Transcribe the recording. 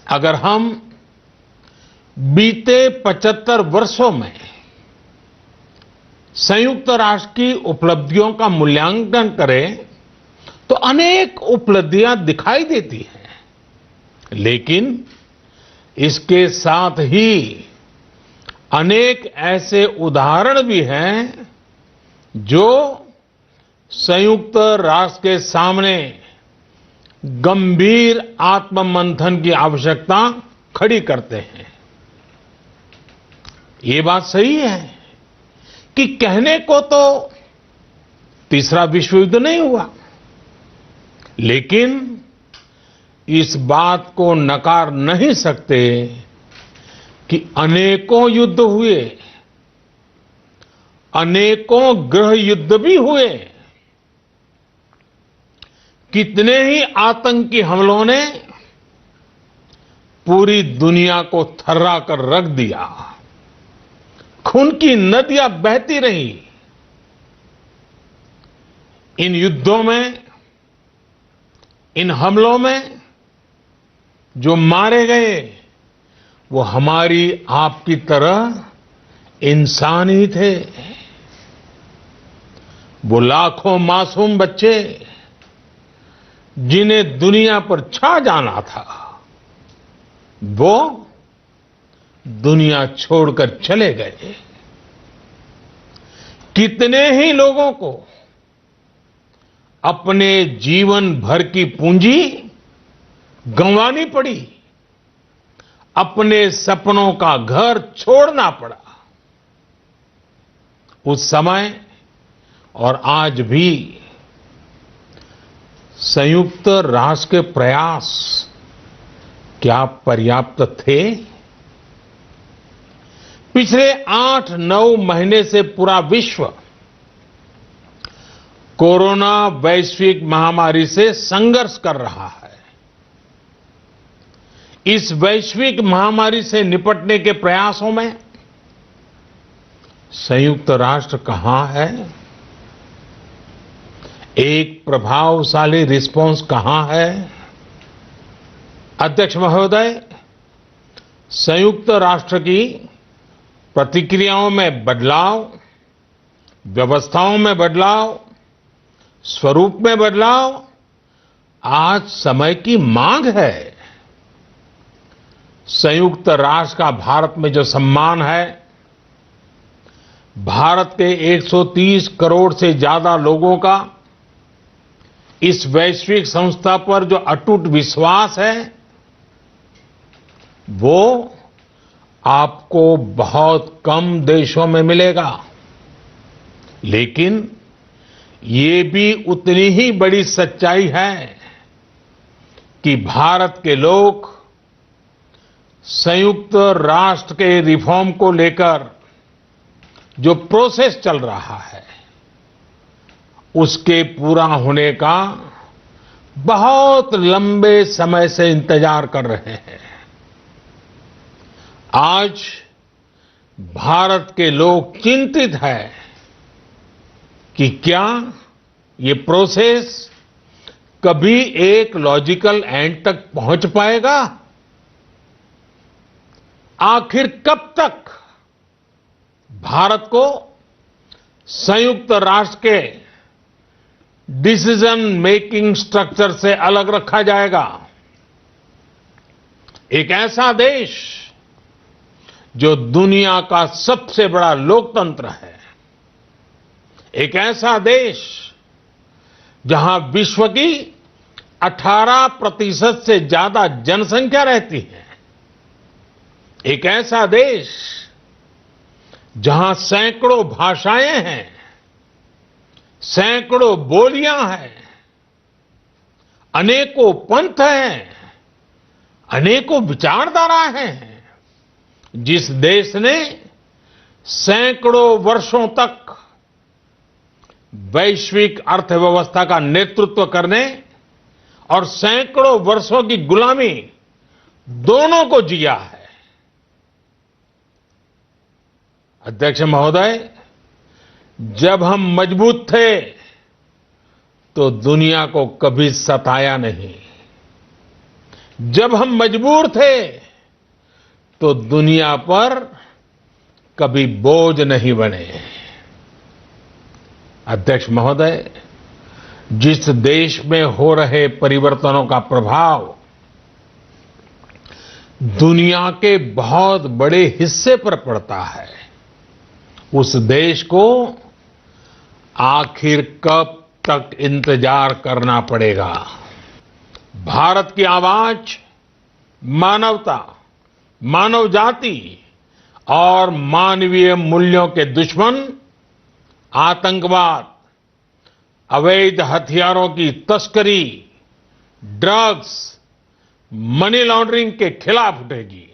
अगर हम बीते 75 वर्षों में संयुक्त राष्ट्र की उपलब्धियों का मूल्यांकन करें तो अनेक उपलब्धियां दिखाई देती हैं, लेकिन इसके साथ ही अनेक ऐसे उदाहरण भी हैं जो संयुक्त राष्ट्र के सामने गंभीर आत्ममंथन की आवश्यकता खड़ी करते हैं। ये बात सही है कि कहने को तो तीसरा विश्व युद्ध नहीं हुआ, लेकिन इस बात को नकार नहीं सकते कि अनेकों युद्ध हुए, अनेकों गृह युद्ध भी हुए। कितने ही आतंकी हमलों ने पूरी दुनिया को थर्रा कर रख दिया, खून की नदियां बहती रही। इन युद्धों में, इन हमलों में जो मारे गए वो हमारी आपकी तरह इंसान ही थे। वो लाखों मासूम बच्चे जिन्हें दुनिया पर छा जाना था, वो दुनिया छोड़कर चले गए। कितने ही लोगों को अपने जीवन भर की पूंजी गंवानी पड़ी, अपने सपनों का घर छोड़ना पड़ा। उस समय और आज भी संयुक्त राष्ट्र के प्रयास क्या पर्याप्त थे? पिछले 8-9 महीने से पूरा विश्व कोरोना वैश्विक महामारी से संघर्ष कर रहा है। इस वैश्विक महामारी से निपटने के प्रयासों में संयुक्त राष्ट्र कहां है? एक प्रभावशाली रिस्पांस कहां है? अध्यक्ष महोदय, संयुक्त राष्ट्र की प्रतिक्रियाओं में बदलाव, व्यवस्थाओं में बदलाव, स्वरूप में बदलाव आज समय की मांग है। संयुक्त राष्ट्र का भारत में जो सम्मान है, भारत के 130 करोड़ से ज्यादा लोगों का इस वैश्विक संस्था पर जो अटूट विश्वास है, वो आपको बहुत कम देशों में मिलेगा। लेकिन ये भी उतनी ही बड़ी सच्चाई है कि भारत के लोग संयुक्त राष्ट्र के रिफॉर्म को लेकर जो प्रोसेस चल रहा है, उसके पूरा होने का बहुत लंबे समय से इंतजार कर रहे हैं। आज भारत के लोग चिंतित हैं कि क्या ये प्रोसेस कभी एक लॉजिकल एंड तक पहुंच पाएगा? आखिर कब तक भारत को संयुक्त राष्ट्र के डिसीजन मेकिंग स्ट्रक्चर से अलग रखा जाएगा? एक ऐसा देश जो दुनिया का सबसे बड़ा लोकतंत्र है, एक ऐसा देश जहां विश्व की 18% से ज्यादा जनसंख्या रहती है, एक ऐसा देश जहां सैकड़ों भाषाएं हैं, सैकड़ों बोलियां हैं, अनेकों पंथ हैं, अनेकों विचारधारा हैं, जिस देश ने सैकड़ों वर्षों तक वैश्विक अर्थव्यवस्था का नेतृत्व करने और सैकड़ों वर्षों की गुलामी दोनों को जिया है। अध्यक्ष महोदय, जब हम मजबूत थे तो दुनिया को कभी सताया नहीं, जब हम मजबूर थे तो दुनिया पर कभी बोझ नहीं बने। अध्यक्ष महोदय, जिस देश में हो रहे परिवर्तनों का प्रभाव दुनिया के बहुत बड़े हिस्से पर पड़ता है, उस देश को आखिर कब तक इंतजार करना पड़ेगा। भारत की आवाज मानवता, मानव जाति और मानवीय मूल्यों के दुश्मन आतंकवाद, अवैध हथियारों की तस्करी, ड्रग्स, मनी लॉन्ड्रिंग के खिलाफ उठेगी।